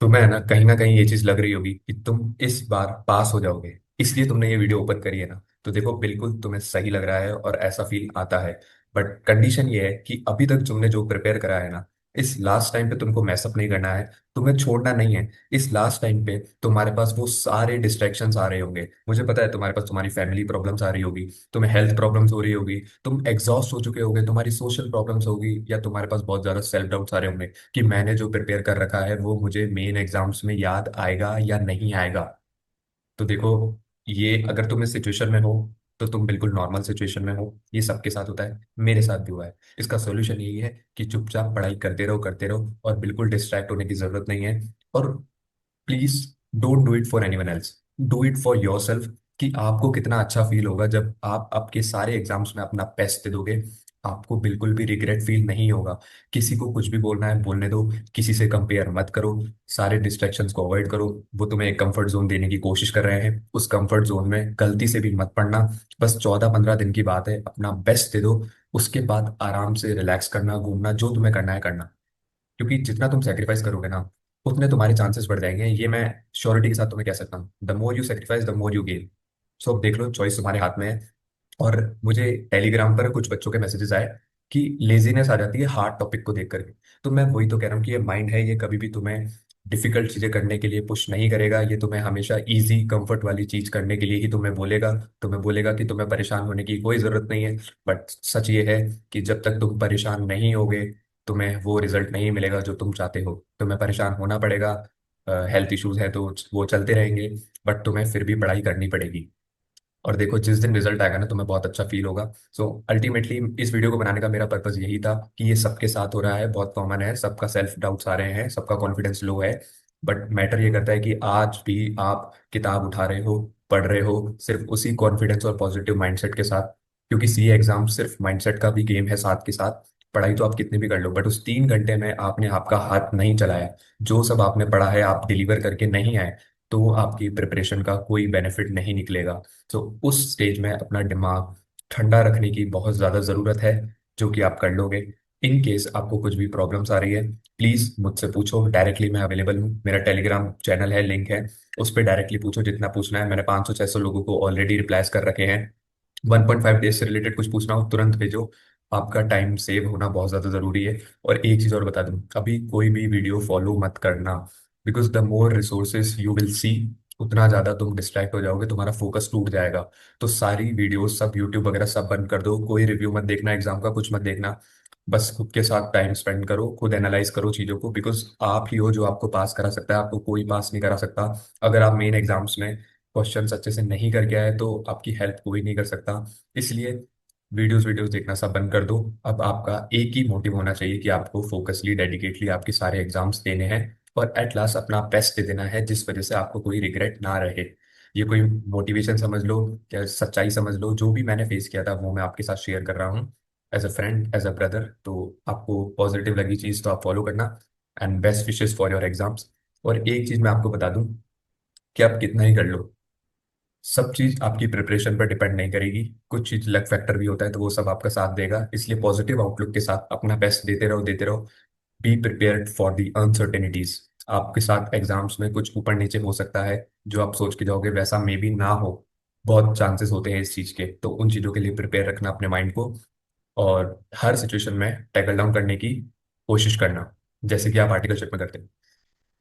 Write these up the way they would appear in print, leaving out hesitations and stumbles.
तुम्हें है ना कहीं ये चीज लग रही होगी कि तुम इस बार पास हो जाओगे, इसलिए तुमने ये वीडियो ओपन करी है ना। तो देखो, बिल्कुल तुम्हें सही लग रहा है और ऐसा फील आता है। बट कंडीशन ये है कि अभी तक तुमने जो प्रिपेयर करा है ना, इस लास्ट टाइम पे तुमको मैसअप नहीं करना है। तुम्हें छोड़ना नहीं है। इस लास्ट टाइम पे तुम्हारे पास वो सारे डिस्ट्रैक्शंस आ रहे होंगे। मुझे पता है तुम्हारे पास तुम्हारी फैमिली प्रॉब्लम्स आ रही होगी, तुम्हें हेल्थ प्रॉब्लम्स हो रही होगी, तुम एग्जॉस्ट हो चुके होगे, तुम्हारी सोशल प्रॉब्लम्स होगी, या तुम्हारे पास बहुत ज्यादा सेल्फ डाउट्स आ रहे होंगे कि मैंने जो प्रिपेयर कर रखा है वो मुझे मेन एग्जाम्स में याद आएगा या नहीं आएगा। तो देखो, ये अगर तुम इस सिचुएशन में हो तो तुम बिल्कुल नॉर्मल सिचुएशन में हो। ये सबके साथ होता है, मेरे साथ भी हुआ है। इसका सॉल्यूशन यही है कि चुपचाप पढ़ाई करते रहो और बिल्कुल डिस्ट्रैक्ट होने की जरूरत नहीं है। और please don't do it for anyone else, do it for your self. कि आपको कितना अच्छा फील होगा जब आप आपके सारे एग्जाम्स में अपना बेस्ट दे दोगे। आपको बिल्कुल भी रिग्रेट फील नहीं होगा। किसी को कुछ भी बोलना है बोलने दो, किसी से कंपेयर मत करो, सारे डिस्ट्रैक्शंस को अवॉइड करो। वो तुम्हें एक कंफर्ट जोन देने की कोशिश कर रहे हैं, उस कंफर्ट जोन में गलती से भी मत पड़ना। बस 14-15 दिन की बात है, अपना बेस्ट दे दो। उसके बाद आराम से रिलैक्स करना, घूमना, जो तुम्हें करना है करना। क्योंकि जितना तुम सेक्रीफाइस करोगे ना, उतने तुम्हारे चांसेस बढ़ जाएंगे। ये मैं श्योरिटी के साथ तुम्हें कह सकता हूँ। The more you sacrifice the more you gain. So अब देख लो, चॉइस तुम्हारे हाथ में है। और मुझे टेलीग्राम पर कुछ बच्चों के मैसेजेस आए कि लेजीनेस आ जाती है हार्ड टॉपिक को देख करके। तो मैं वही तो कह रहा हूँ कि ये माइंड है, ये कभी भी तुम्हें डिफिकल्ट चीजें करने के लिए पुश नहीं करेगा। ये तुम्हें हमेशा इजी कंफर्ट वाली चीज करने के लिए ही तुम्हें बोलेगा। तुम्हें बोलेगा कि तुम्हें परेशान होने की कोई जरूरत नहीं है। बट सच ये है कि जब तक तुम परेशान नहीं होगे, तुम्हें वो रिजल्ट नहीं मिलेगा जो तुम चाहते हो। तुम्हें परेशान होना पड़ेगा, हेल्थ इश्यूज है तो वो चलते रहेंगे, बट तुम्हें फिर भी पढ़ाई करनी पड़ेगी। और देखो, जिस दिन रिजल्ट आएगा ना, तुम्हें बहुत अच्छा फील होगा। सो अल्टीमेटली इस वीडियो को बनाने का मेरा पर्पस यही था कि ये सबके साथ हो रहा है, बहुत कॉमन है, सबका सेल्फ डाउट्स आ रहे हैं, सबका कॉन्फिडेंस लो है। बट मैटर ये करता है कि आज भी आप किताब उठा रहे हो, पढ़ रहे हो, सिर्फ उसी कॉन्फिडेंस और पॉजिटिव माइंडसेट के साथ। क्योंकि सीए एग्जाम सिर्फ माइंडसेट का भी गेम है साथ के साथ। पढ़ाई तो आप कितनी भी कर लो, बट उस 3 घंटे में आपने आपका हाथ नहीं चलाया, जो सब आपने पढ़ा है आप डिलीवर करके नहीं आए, तो आपकी प्रिपरेशन का कोई बेनिफिट नहीं निकलेगा। तो उस स्टेज में अपना दिमाग ठंडा रखने की बहुत ज़्यादा ज़रूरत है, जो कि आप कर लोगे। इन केस आपको कुछ भी प्रॉब्लम्स आ रही है, प्लीज़ मुझसे पूछो डायरेक्टली। मैं अवेलेबल हूँ, मेरा टेलीग्राम चैनल है, लिंक है, उस पर डायरेक्टली पूछो जितना पूछना है। मैंने 500-600 लोगों को ऑलरेडी रिप्लाईज कर रखे हैं। 1.5 डेज से रिलेटेड कुछ पूछना हो तुरंत भेजो। आपका टाइम सेव होना बहुत ज़्यादा ज़रूरी है। और एक चीज़ और बता दूं, अभी कोई भी वीडियो फॉलो मत करना। Because the more resources you will see, उतना ज़्यादा तुम डिस्ट्रैक्ट हो जाओगे, तुम्हारा फोकस टूट जाएगा। तो सारी वीडियोस सब यूट्यूब वगैरह सब बंद कर दो, कोई रिव्यू मत देखना, एग्जाम का कुछ मत देखना। बस खुद के साथ टाइम स्पेंड करो, खुद एनालाइज करो चीज़ों को। बिकॉज आप ही हो जो आपको पास करा सकता है, आपको कोई पास नहीं करा सकता। अगर आप मेन एग्जाम्स में क्वेश्चंस अच्छे से नहीं करके आए तो आपकी हेल्प कोई नहीं कर सकता। इसलिए वीडियोस वीडियोस देखना सब बंद कर दो। अब आपका एक ही मोटिव होना चाहिए कि आपको फोकसली डेडिकेटली आपके सारे एग्जाम्स देने हैं और एट लास्ट अपना बेस्ट दे देना है, जिस वजह से आपको कोई रिग्रेट ना रहे। ये कोई मोटिवेशन समझ लो या सच्चाई समझ लो, जो भी मैंने फेस किया था वो मैं आपके साथ शेयर कर रहा हूँ, as a friend, as a brother. तो आपको पॉजिटिव लगी चीज़ तो आप फॉलो करना। And best wishes for your exams. और एक चीज़ मैं आपको बता दूं कि आप कितना ही कर लो, सब चीज आपकी प्रिपरेशन पर डिपेंड नहीं करेगी। कुछ चीज लक फैक्टर भी होता है, तो वो सब आपका साथ देगा। इसलिए पॉजिटिव आउटलुक के साथ अपना बेस्ट देते रहो, देते रहो। Be prepared for the uncertainties. आपके साथ एग्जाम्स में कुछ ऊपर नीचे हो सकता है, जो आप सोच के जाओगे वैसा मे बी ना हो। बहुत चांसेस होते हैं इस चीज के, तो उन चीजों के लिए प्रिपेयर रखना अपने माइंड को। और हर सिचुएशन में टैकल डाउन करने की कोशिश करना, जैसे कि आप आर्टिकलशिप में करते हैं।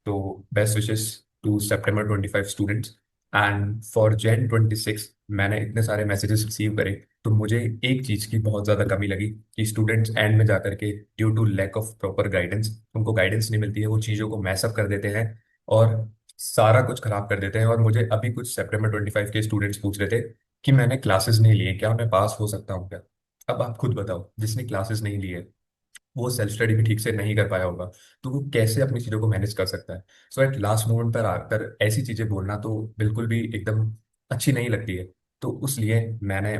तो best wishes to September 25 students. And for Jan 26 मैंने इतने सारे मैसेजेस रिसीव करे, तो मुझे एक चीज़ की बहुत ज़्यादा कमी लगी कि स्टूडेंट्स एंड में जाकर के due to lack of proper guidance, उनको गाइडेंस नहीं मिलती है, वो चीज़ों को मैसअप कर देते हैं और सारा कुछ खराब कर देते हैं। और मुझे अभी कुछ September 25 के स्टूडेंट्स पूछ रहे थे कि मैंने क्लासेस नहीं लिए, क्या मैं पास हो सकता हूँ क्या। अब आप खुद बताओ, जिसने क्लासेस नहीं लिए, वो सेल्फ स्टडी भी ठीक से नहीं कर पाया होगा, तो वो कैसे अपनी चीज़ों को मैनेज कर सकता है। सो एट लास्ट मोमेंट पर आकर ऐसी चीज़ें बोलना तो बिल्कुल भी एकदम अच्छी नहीं लगती है। तो उसलिए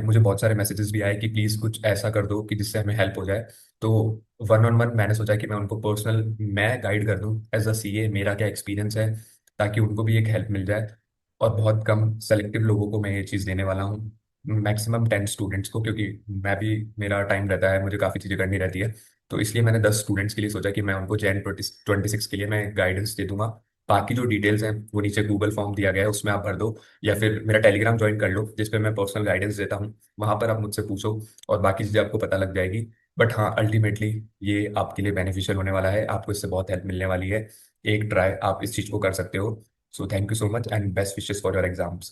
मुझे बहुत सारे मैसेजेस भी आए कि प्लीज़ कुछ ऐसा कर दो कि जिससे हमें हेल्प हो जाए। तो 1-on-1 मैंने सोचा कि मैं उनको पर्सनल मैं गाइड कर दूं एज अ सीए, मेरा क्या एक्सपीरियंस है, ताकि उनको भी एक हेल्प मिल जाए। और बहुत कम सेलेक्टिव लोगों को मैं ये चीज़ देने वाला हूँ, मैक्सिमम 10 स्टूडेंट्स को, क्योंकि मैं भी, मेरा टाइम रहता है, मुझे काफ़ी चीज़ें करनी रहती है। तो इसलिए मैंने 10 स्टूडेंट्स के लिए सोचा कि मैं उनको Jan 26 के लिए मैं गाइडेंस दे दूंगा। बाकी जो डिटेल्स हैं वो नीचे गूगल फॉर्म दिया गया है, उसमें आप भर दो, या फिर मेरा टेलीग्राम ज्वाइन कर लो जिस पे मैं पर्सनल गाइडेंस देता हूँ, वहां पर आप मुझसे पूछो और बाकी चीज़ें आपको पता लग जाएगी। बट हाँ, अल्टीमेटली ये आपके लिए बेनिफिशियल होने वाला है, आपको इससे बहुत हेल्प मिलने वाली है। एक ट्राई आप इस चीज़ को कर सकते हो। So thank you so much and best wishes for your exams.